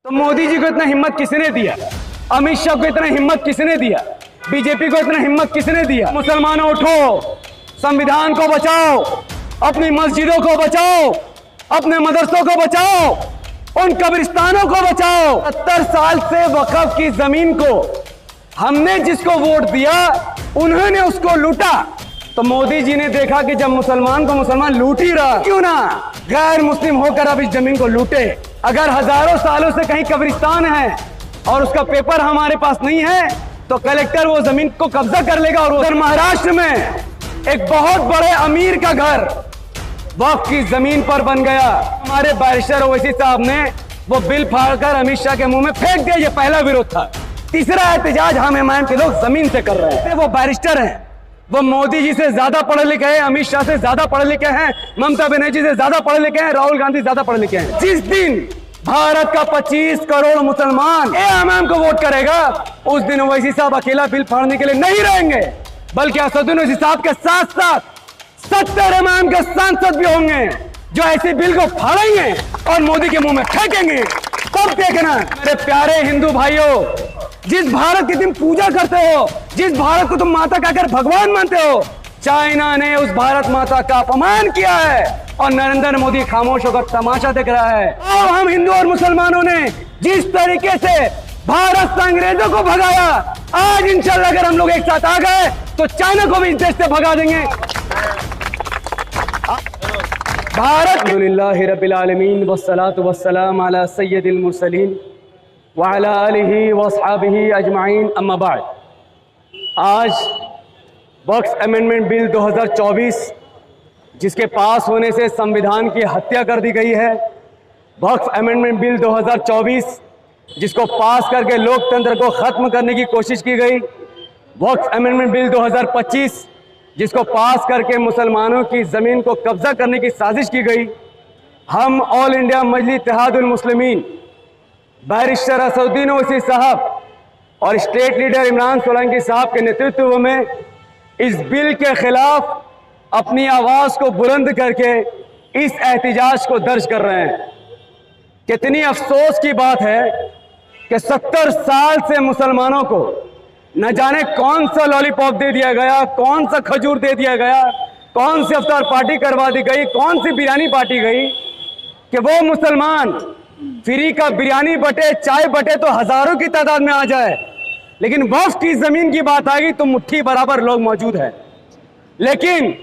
तो मोदी जी को इतना हिम्मत किसने दिया? अमित शाह को इतना हिम्मत किसने दिया? बीजेपी को इतना हिम्मत किसने दिया? मुसलमानों उठो, संविधान को बचाओ, अपनी मस्जिदों को बचाओ, अपने मदरसों को बचाओ, उन कब्रिस्तानों को बचाओ। 70 साल से वक्फ की जमीन को हमने जिसको वोट दिया उन्होंने उसको लूटा। तो मोदी जी ने देखा कि जब मुसलमान को मुसलमान लूट ही रहा, क्यों ना गैर मुस्लिम होकर अब इस जमीन को लूटे। अगर हजारों सालों से कहीं कब्रिस्तान है और उसका पेपर हमारे पास नहीं है तो कलेक्टर वो जमीन को कब्जा कर लेगा। और उधर महाराष्ट्र में एक बहुत बड़े अमीर का घर वक्फ की जमीन पर बन गया। हमारे बैरिस्टर ओवैसी साहब ने वो बिल फाड़कर अमित शाह के मुंह में फेंक दिया। ये पहला विरोध था। तीसरा एहतजाज हम एमआईएम के लोग जमीन से कर रहे हैं। वो बैरिस्टर हैं, वो मोदी जी से ज्यादा पढ़े लिखे हैं, अमित शाह से ज्यादा पढ़े लिखे हैं, ममता बनर्जी से ज्यादा पढ़े लिखे हैं, राहुल गांधी ज्यादा पढ़े लिखे हैं। जिस दिन भारत का 25 करोड़ मुसलमान एमआईएम को वोट करेगा उस दिन ओवैसी साहब अकेला बिल फाड़ने के लिए नहीं रहेंगे, बल्कि असदुद्दीन ओवैसी साहब के साथ साथ 70 एमआईएम के सांसद भी होंगे जो ऐसे बिल को फाड़ेंगे और मोदी के मुंह में फेंकेंगे। तब देखना मेरे प्यारे हिंदू भाइयों, जिस भारत की तुम पूजा करते हो, जिस भारत को तुम माता कहकर भगवान मानते हो, चाइना ने उस भारत माता का अपमान किया है और नरेंद्र मोदी खामोश होकर तमाशा देख रहा है। और हम हिंदू और मुसलमानों ने जिस तरीके से भारत से अंग्रेजों को भगाया, आज इंशाल्लाह अगर हम लोग एक साथ आ गए तो चाइना को भी इस देश से भगा देंगे। भारत अल्हम्दुलिल्लाहि रब्बिल आलमीन वस्सलातु वस्सलाम अला सय्यदिल मुरसलीन व अला आलिहि व अस्हाबिहि अजमाइन अम्मा बाद। आज वक्फ अमेंडमेंट बिल 2024 जिसके पास होने से संविधान की हत्या कर दी गई है, वक्फ अमेंडमेंट बिल 2024 जिसको पास करके लोकतंत्र को खत्म करने की कोशिश की गई, वक्फ अमेंडमेंट बिल 2025 जिसको पास करके मुसलमानों की ज़मीन को कब्जा करने की साजिश की गई। हम ऑल इंडिया मजलिस इत्तेहादुल मुस्लिमीन बैरिस्टर असदुद्दीन ओवैसी साहब और स्टेट लीडर इमरान सोलंकी साहब के नेतृत्व में इस बिल के खिलाफ अपनी आवाज़ को बुलंद करके इस एहतिजाज को दर्ज कर रहे हैं। कितनी अफसोस की बात है कि 70 साल से मुसलमानों को न जाने कौन सा लॉलीपॉप दे दिया गया, कौन सा खजूर दे दिया गया, कौन सी अफ्तार पार्टी करवा दी गई, कौन सी बिरयानी बांटी गई कि वो मुसलमान फ्री का बिरयानी बटे, चाय बटे तो हजारों की तादाद में आ जाए, लेकिन वक्फ की जमीन की बात आ गई तो मुट्ठी बराबर लोग मौजूद हैं। लेकिन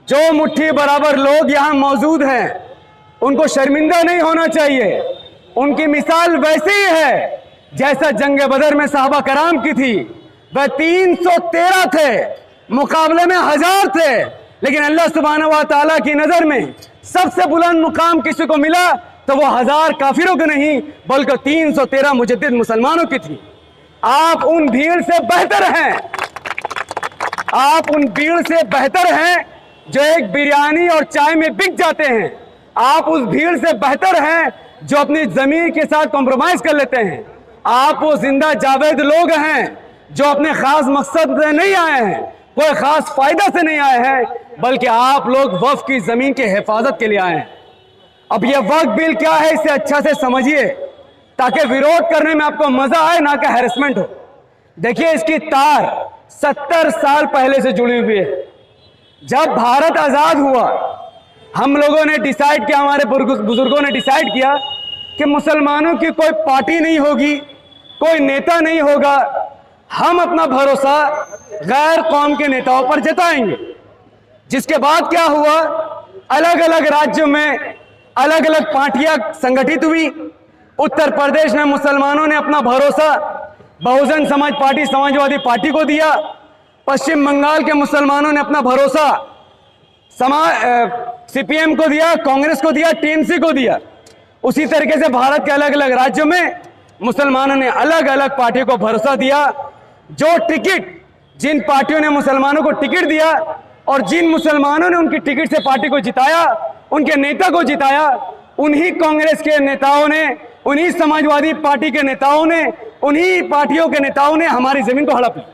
जो मुट्ठी बराबर लोग यहाँ मौजूद हैं उनको शर्मिंदा नहीं होना चाहिए। उनकी मिसाल वैसे ही है जैसा जंग बदर में साहबा कराम की थी। वह 313 थे, मुकाबले में 1000 थे, लेकिन अल्लाह सुब्हानहू व तआला की नजर में सबसे बुलंद मुकाम किसी को मिला तो वो 1000 काफिरों को नहीं बल्कि 313 मुजद्दिद मुसलमानों की थी। आप उन भीड़ से बेहतर हैं, आप उन भीड़ से बेहतर हैं जो एक बिरयानी और चाय में बिक जाते हैं। आप उस भीड़ से बेहतर हैं जो अपनी जमीन के साथ कॉम्प्रोमाइज कर लेते हैं। आप वो जिंदा जावेद लोग हैं जो अपने खास मकसद से नहीं आए हैं, कोई खास फायदा से नहीं आए हैं, बल्कि आप लोग वक्फ की जमीन की हिफाजत के लिए आए हैं। अब ये वक्फ बिल क्या है इसे अच्छा से समझिए ताकि विरोध करने में आपको मजा आए, ना कि हैरेसमेंट हो। देखिए इसकी तार 70 साल पहले से जुड़ी हुई है। जब भारत आजाद हुआ हम लोगों ने डिसाइड किया, हमारे बुजुर्गों ने डिसाइड किया कि मुसलमानों की कोई पार्टी नहीं होगी, कोई नेता नहीं होगा, हम अपना भरोसा गैर कौम के नेताओं पर जताएंगे। जिसके बाद क्या हुआ, अलग अलग राज्यों में अलग अलग पार्टियां संगठित हुई। उत्तर प्रदेश में मुसलमानों ने अपना भरोसा बहुजन समाज पार्टी, समाजवादी पार्टी को दिया। पश्चिम बंगाल के मुसलमानों ने अपना भरोसा सीपीएम को दिया, कांग्रेस को दिया, टीएमसी को दिया। उसी तरीके से भारत के अलग अलग राज्यों में मुसलमानों ने अलग अलग पार्टियों को भरोसा दिया। जो टिकट, जिन पार्टियों ने मुसलमानों को टिकट दिया और जिन मुसलमानों ने उनकी टिकट से पार्टी को जिताया, उनके नेता को जिताया, उन्हीं कांग्रेस के नेताओं ने, उन्हीं समाजवादी पार्टी के नेताओं ने, उन्हीं पार्टियों के नेताओं ने हमारी जमीन को हड़प ली।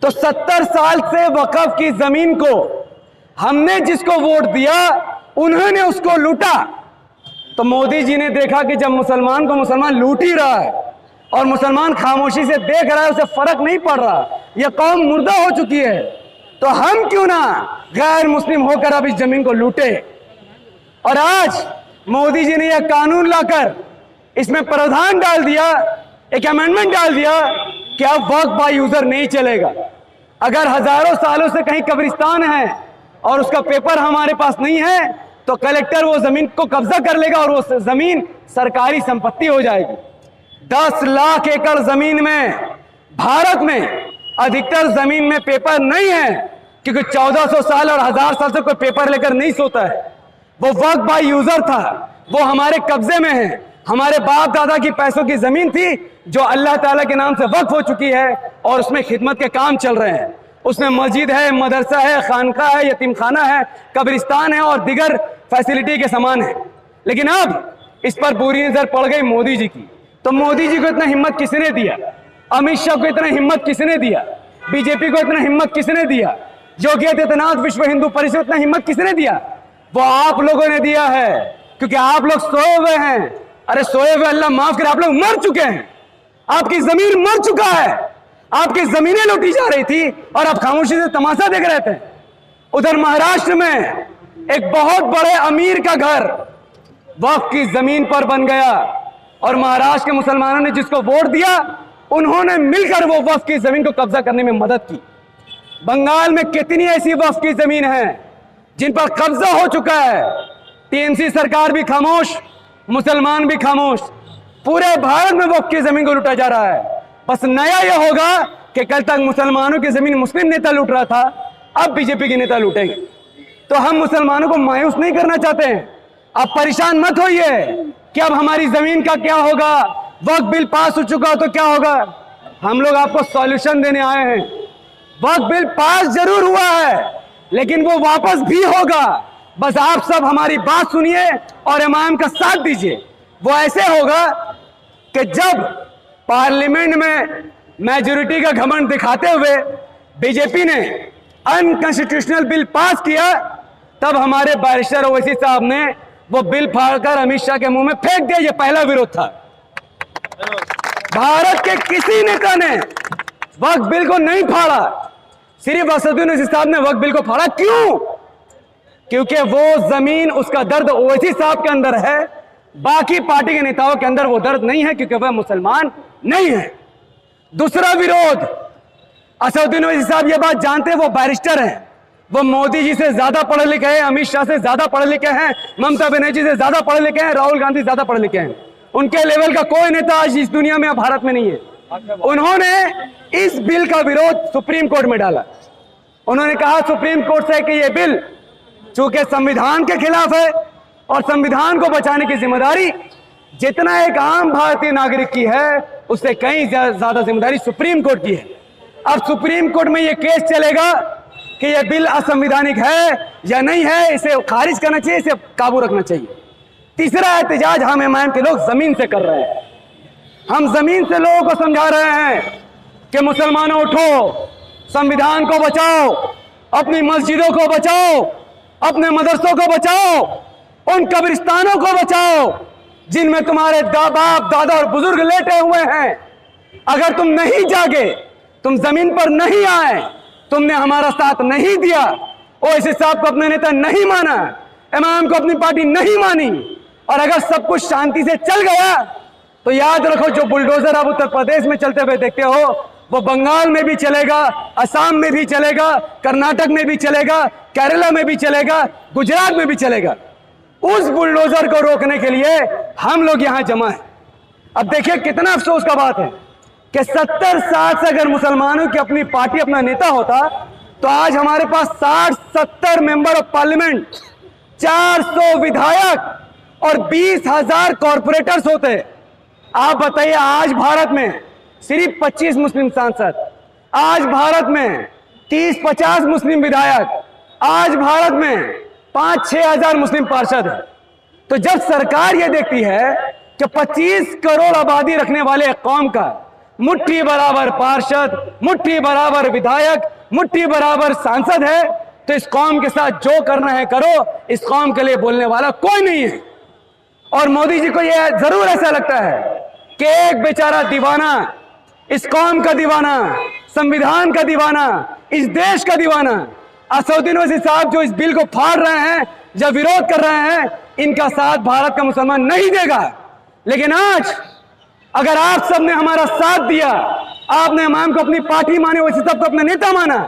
तो 70 साल से वक्फ की जमीन को हमने जिसको वोट दिया उन्होंने उसको लूटा। तो मोदी जी ने देखा कि जब मुसलमान को मुसलमान लूट ही रहा है और मुसलमान खामोशी से देख रहा है, उसे फर्क नहीं पड़ रहा, यह कौम मुर्दा हो चुकी है, तो हम क्यों ना गैर मुस्लिम होकर अब इस जमीन को लूटे। और आज मोदी जी ने यह कानून लाकर इसमें प्रावधान डाल दिया, एक अमेंडमेंट डाल दिया कि अब वक्फ बाय यूजर नहीं चलेगा। अगर हजारों सालों से कहीं कब्रिस्तान है और उसका पेपर हमारे पास नहीं है तो कलेक्टर वो जमीन को कब्जा कर लेगा और वो जमीन सरकारी संपत्ति हो जाएगी। 10 लाख एकड़ जमीन में भारत में अधिकतर जमीन में पेपर नहीं है, क्योंकि 1400 साल और 1000 साल से कोई पेपर लेकर नहीं सोता है। वो वक्फ बाय यूजर था, वो हमारे कब्जे में है। हमारे बाप दादा की पैसों की जमीन थी जो अल्लाह ताला के नाम से वक्फ हो चुकी है और उसमें खिदमत के काम चल रहे हैं। उसमें मस्जिद है, मदरसा है, खानका है, यतीम खाना है, कब्रिस्तान है और दिगर फैसिलिटी के समान है। लेकिन अब इस पर बुरी नजर पड़ गई मोदी जी की। तो मोदी जी को इतना हिम्मत किसने दिया? अमित शाह को इतना हिम्मत किसने दिया? बीजेपी को इतना हिम्मत किसने दिया? योगी आदित्यनाथ, विश्व हिंदू परिषद, इतना हिम्मत किसने दिया? वो आप लोगों ने दिया है, क्योंकि आप लोग सोए हुए हैं। अरे सोए हुए अल्लाह माफ करे, आप लोग मर चुके हैं। आपकी जमीन मर चुका है, आपकी जमीनें लूटी जा रही थी और आप खामोशी से तमाशा देख रहे थे। उधर महाराष्ट्र में एक बहुत बड़े अमीर का घर वक्फ की जमीन पर बन गया और महाराष्ट्र के मुसलमानों ने जिसको वोट दिया उन्होंने मिलकर वो वक्फ की जमीन को कब्जा करने में मदद की। बंगाल में कितनी ऐसी वक्फ की जमीन है जिन पर कब्जा हो चुका है। टीएमसी सरकार भी खामोश, मुसलमान भी खामोश। पूरे भारत में वक्फ की जमीन को लूटा जा रहा है। बस नया यह होगा कि कल तक मुसलमानों की जमीन मुस्लिम नेता लूट रहा था, अब बीजेपी के नेता लूटेंगे। तो हम मुसलमानों को मायूस नहीं करना चाहते हैं। अब परेशान मत होइए कि अब हमारी जमीन का क्या होगा, वक्फ बिल पास हो चुका तो क्या होगा। हम लोग आपको सॉल्यूशन देने आए हैं। वक्फ बिल पास जरूर हुआ है लेकिन वो वापस भी होगा। बस आप सब हमारी बात सुनिए और इमाम का साथ दीजिए। वो ऐसे होगा कि जब पार्लियामेंट में मेजॉरिटी का घमंड दिखाते हुए बीजेपी ने अनकॉन्स्टिट्यूशनल बिल पास किया, तब हमारे बैरिस्टर ओवैसी साहब ने वो बिल फाड़कर अमित शाह के मुंह में फेंक दिया। ये पहला विरोध था। भारत के किसी नेता ने वक्फ बिल को नहीं फाड़ा, सिर्फ असदुद्दीन ओवैसी साहब ने वक्फ बिल को फाड़ा। क्यों? क्योंकि वो जमीन, उसका दर्द ओवैसी साहब के अंदर है, बाकी पार्टी के नेताओं के अंदर वो दर्द नहीं है, क्योंकि वह मुसलमान नहीं है। दूसरा विरोध, असदुद्दीन ओवैसी साहब ये बात जानते हैं, वो बैरिस्टर हैं, वो मोदी जी से ज्यादा पढ़े लिखे हैं, अमित शाह से ज्यादा पढ़े लिखे हैं, ममता बनर्जी से ज्यादा पढ़े लिखे हैं, राहुल गांधी ज्यादा पढ़े लिखे हैं। उनके लेवल का कोई नेता आज इस दुनिया में, भारत में नहीं है। उन्होंने इस बिल का विरोध सुप्रीम कोर्ट में डाला। उन्होंने कहा सुप्रीम कोर्ट से कि यह बिल चूंकि संविधान के खिलाफ है और संविधान को बचाने की जिम्मेदारी जितना एक आम भारतीय नागरिक की है उससे कहीं ज्यादा जिम्मेदारी सुप्रीम कोर्ट की है। अब सुप्रीम कोर्ट में यह केस चलेगा कि यह बिल असंवैधानिक है या नहीं है, इसे खारिज करना चाहिए, इसे काबू रखना चाहिए। तीसरा एहतजाज हम इमाम के लोग जमीन से कर रहे हैं। हम जमीन से लोगों को समझा रहे हैं कि मुसलमानों उठो, संविधान को बचाओ, अपनी मस्जिदों को बचाओ, अपने मदरसों को बचाओ, उन कब्रिस्तानों को बचाओ जिनमें तुम्हारे बाप दादा और बुजुर्ग लेटे हुए हैं। अगर तुम नहीं जागे, तुम जमीन पर नहीं आए, तुमने हमारा साथ नहीं दिया, ओवैसी साहब को अपने नेता नहीं माना, इमाम को अपनी पार्टी नहीं मानी, और अगर सब कुछ शांति से चल गया तो याद रखो जो बुलडोजर आप उत्तर प्रदेश में चलते हुए देखते हो वो बंगाल में भी चलेगा, असम में भी चलेगा, कर्नाटक में भी चलेगा, केरला में भी चलेगा, गुजरात में भी चलेगा। उस बुलडोजर को रोकने के लिए हम लोग यहां जमा है। अब देखिए कितना अफसोस का बात है कि 70 साल से अगर मुसलमानों की अपनी पार्टी, अपना नेता होता तो आज हमारे पास 60-70 मेंबर ऑफ पार्लियामेंट, 400 विधायक और 20,000 कॉर्पोरेटर्स होते। आप बताइए, आज भारत में सिर्फ 25 मुस्लिम सांसद, आज भारत में 30-50 मुस्लिम विधायक, आज भारत में 5-6 हजार मुस्लिम पार्षद है। तो जब सरकार ये देखती है कि 25 करोड़ आबादी रखने वाले एक कौम का मुट्ठी बराबर पार्षद, मुट्ठी बराबर विधायक, मुट्ठी बराबर सांसद है, तो इस कौम के साथ जो करना है करो, इस कौम के लिए बोलने वाला कोई नहीं है। और मोदी जी को यह जरूर ऐसा लगता है कि एक बेचारा दीवाना, इस कौम का दीवाना, संविधान का दीवाना, इस देश का दीवाना असदुद्दीन ओवैसी साहब जो इस बिल को फाड़ रहे हैं या विरोध कर रहे हैं, इनका साथ भारत का मुसलमान नहीं देगा। लेकिन आज अगर आप सबने हमारा साथ दिया, आपने इमाम को अपनी पार्टी माने, ओवैसी साहब को अपना नेता माना,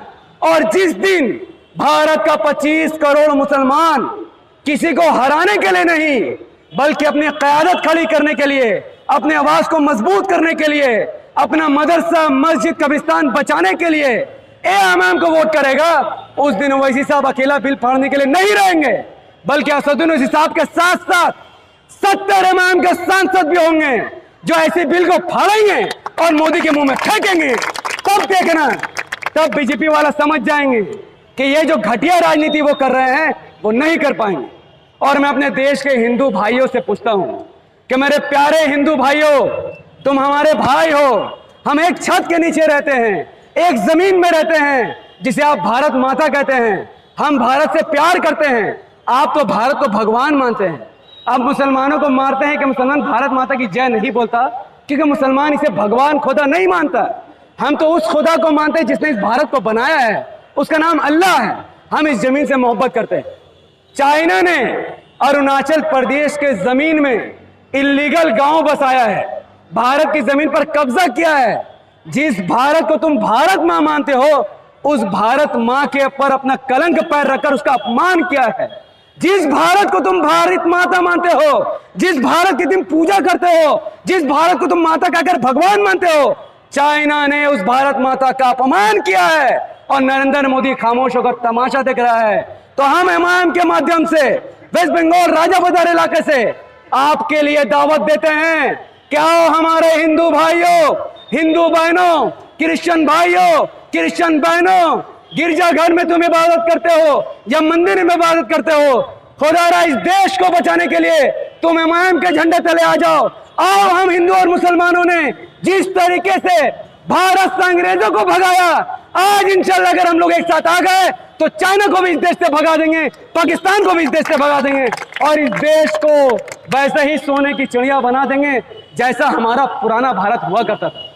और जिस दिन भारत का 25 करोड़ मुसलमान किसी को हराने के लिए नहीं बल्कि अपनी क़यादत खड़ी करने के लिए, अपने आवाज को मजबूत करने के लिए, अपना मदरसा मस्जिद कब्रिस्तान बचाने के लिए इमाम को वोट करेगा, उस दिन ओवैसी साहब अकेला बिल फाड़ने के लिए नहीं रहेंगे, बल्कि असदुद्दीन ओवैसी साहब के साथ साथ 70 इमाम के सांसद भी होंगे जो ऐसे बिल को फाड़ेंगे और मोदी के मुंह में फेंकेंगे। तब देखना, तब बीजेपी वाला समझ जाएंगे कि ये जो घटिया राजनीति वो कर रहे हैं वो नहीं कर पाएंगे। और मैं अपने देश के हिंदू भाइयों से पूछता हूं कि मेरे प्यारे हिंदू भाइयों, तुम हमारे भाई हो, हम एक छत के नीचे रहते हैं, एक जमीन में रहते हैं जिसे आप भारत माता कहते हैं। हम भारत से प्यार करते हैं, आप तो भारत को भगवान मानते हैं। आप मुसलमानों को मारते हैं कि मुसलमान भारत माता की जय नहीं बोलता, क्योंकि मुसलमान इसे भगवान खुदा नहीं मानता। हम तो उस खुदा को मानते हैं जिसने इस भारत को बनाया है, उसका नाम अल्लाह है। हम इस जमीन से मोहब्बत करते हैं। चाइना ने अरुणाचल प्रदेश के जमीन में इल्लीगल गांव बसाया है, भारत की जमीन पर कब्जा किया है। जिस भारत को तुम भारत मां मानते हो, उस भारत मां के ऊपर अपना कलंक पैर रखकर उसका अपमान किया है। जिस भारत को तुम भारत माता मानते हो, जिस भारत की तुम पूजा करते हो, जिस भारत को तुम माता कहकर भगवान मानते हो, चाइना ने उस भारत माता का अपमान किया है और नरेंद्र मोदी खामोश होकर तमाशा देख रहा है। तो हम इमाम के माध्यम से वेस्ट बंगाल राजा बाजार इलाके से आपके लिए दावत देते हैं कि आओ हमारे हिंदू भाइयों, हिंदू बहनों, क्रिश्चियन भाइयों, क्रिश्चियन बहनों, गिरजाघर में तुम इबादत करते हो या मंदिर में इबादत करते हो, खुदारा इस देश को बचाने के लिए तुम इमाम के झंडे तले आ जाओ। आओ, हम हिंदू और मुसलमानों ने जिस तरीके से भारत से अंग्रेजों को भगाया, आज इंशाल्लाह अगर हम लोग एक साथ आ गए तो चाइना को भी इस देश से भगा देंगे, पाकिस्तान को भी इस देश से भगा देंगे और इस देश को वैसे ही सोने की चिड़िया बना देंगे जैसा हमारा पुराना भारत हुआ करता था।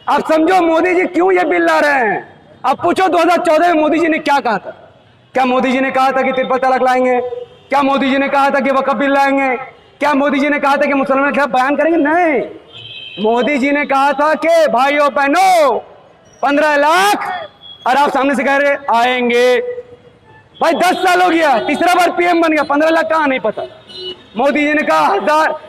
आप समझो मोदी जी क्यों ये बिल ला रहे हैं। अब पूछो 2014 में मोदी जी ने क्या कहा था? क्या मोदी जी ने कहा था कि ट्रिपल तलाक लाएंगे? क्या मोदी जी ने कहा था कि वक्फ बिल लाएंगे? क्या मोदी जी ने कहा था कि मुसलमान के खिलाफ बयान करेंगे? नहीं, मोदी जी ने कहा था कि भाइयों बहनों 15 लाख, और आप सामने से कह रहे आएंगे। भाई 10 साल हो गया, तीसरा बार पीएम बन गया, 15 लाख कहाँ नहीं पता। मोदी जी ने कहा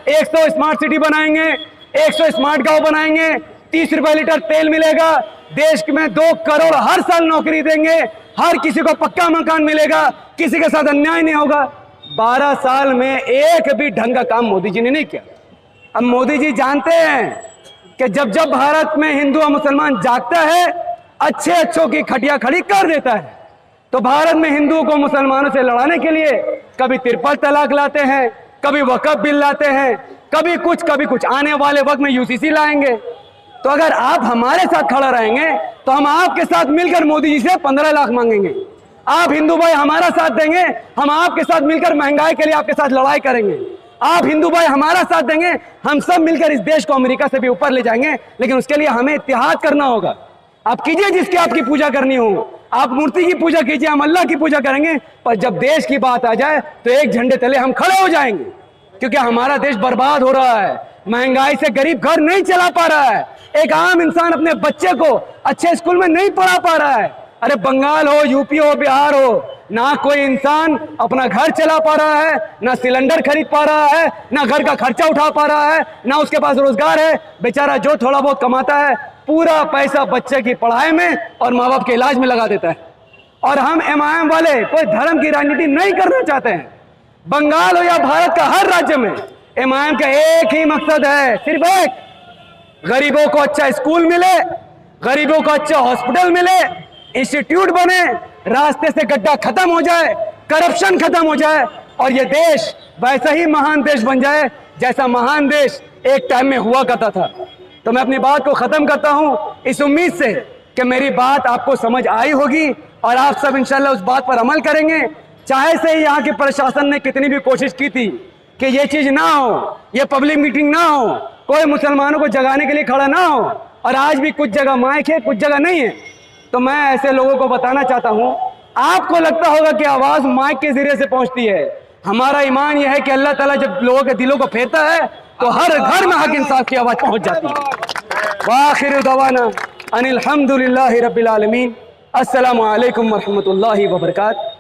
100 स्मार्ट सिटी बनाएंगे, 100 स्मार्ट गांव बनाएंगे, 30 रुपए लीटर तेल मिलेगा, देश में 2 करोड़ हर साल नौकरी देंगे, हर किसी को पक्का मकान मिलेगा, किसी के साथ अन्याय नहीं होगा। 12 साल में एक भी ढंग का काम मोदी जी ने नहीं किया। अब मोदी जी जानते हैं कि जब जब भारत में हिंदू और मुसलमान जागता है, अच्छे अच्छों की खटिया खड़ी कर देता है। तो भारत में हिंदुओं को मुसलमानों से लड़ाने के लिए कभी ट्रिपल तलाक लाते हैं, कभी वक्फ बिल लाते हैं, कभी कुछ। आने वाले वक्त में यूसीसी लाएंगे। तो अगर आप हमारे साथ खड़ा रहेंगे तो हम आपके साथ मिलकर मोदी जी से 15 लाख मांगेंगे। आप हिंदू भाई हमारा साथ देंगे, हम आपके साथ मिलकर महंगाई के लिए आपके साथ लड़ाई करेंगे। आप हिंदू भाई हमारा साथ देंगे, हम सब मिलकर इस देश को अमेरिका से भी ऊपर ले जाएंगे। लेकिन उसके लिए हमें इत्तेहाद करना होगा। आप कीजिए जिसकी आपकी पूजा करनी हो, आप मूर्ति की पूजा कीजिए, हम अल्लाह की पूजा करेंगे, पर जब देश की बात आ जाए तो एक झंडे तले हम खड़े हो जाएंगे। क्योंकि हमारा देश बर्बाद हो रहा है, महंगाई से गरीब घर नहीं चला पा रहा है, एक आम इंसान अपने बच्चे को अच्छे स्कूल में नहीं पढ़ा पा रहा है। अरे बंगाल हो, यूपी हो, बिहार हो, ना कोई इंसान अपना घर चला पा रहा है, ना सिलेंडर खरीद पा रहा है, ना घर का खर्चा उठा पा रहा है, ना उसके पास रोजगार है। बेचारा जो थोड़ा बहुत कमाता है पूरा पैसा बच्चे की पढ़ाई में और माँ बाप के इलाज में लगा देता है। और हम एमआईएम वाले कोई धर्म की राजनीति नहीं करना चाहते हैं। बंगाल हो या भारत का हर राज्य में एमआईएम का एक ही मकसद है, सिर्फ एक, गरीबों को अच्छा स्कूल मिले, गरीबों को अच्छा हॉस्पिटल मिले, इंस्टीट्यूट बने, रास्ते से गड्ढा खत्म हो जाए, करप्शन खत्म हो जाए और ये देश वैसा ही महान देश बन जाए जैसा महान देश एक टाइम में हुआ करता था। तो मैं अपनी बात को खत्म करता हूं इस उम्मीद से कि मेरी बात आपको समझ आई होगी और आप सब इंशाल्लाह उस बात पर अमल करेंगे। चाहे से यहाँ के प्रशासन ने कितनी भी कोशिश की थी कि ये चीज़ ना हो, ये पब्लिक मीटिंग ना हो, कोई मुसलमानों को जगाने के लिए खड़ा ना हो। और आज भी कुछ जगह माइक है, कुछ जगह नहीं है। तो मैं ऐसे लोगों को बताना चाहता हूँ, आपको लगता होगा कि आवाज़ माइक के ज़रिए से पहुँचती है। हमारा ईमान यह है कि अल्लाह ताला जब लोगों के दिलों को फेरता है तो हर घर में हक इंसाफ की आवाज़ पहुँच जाती है। वाखिर दवाना अनिल हम्दुलिल्लाहि रब्बिल आलमीन। अस्सलामु अलैकुम व रहमतुल्लाहि व बरकातहू।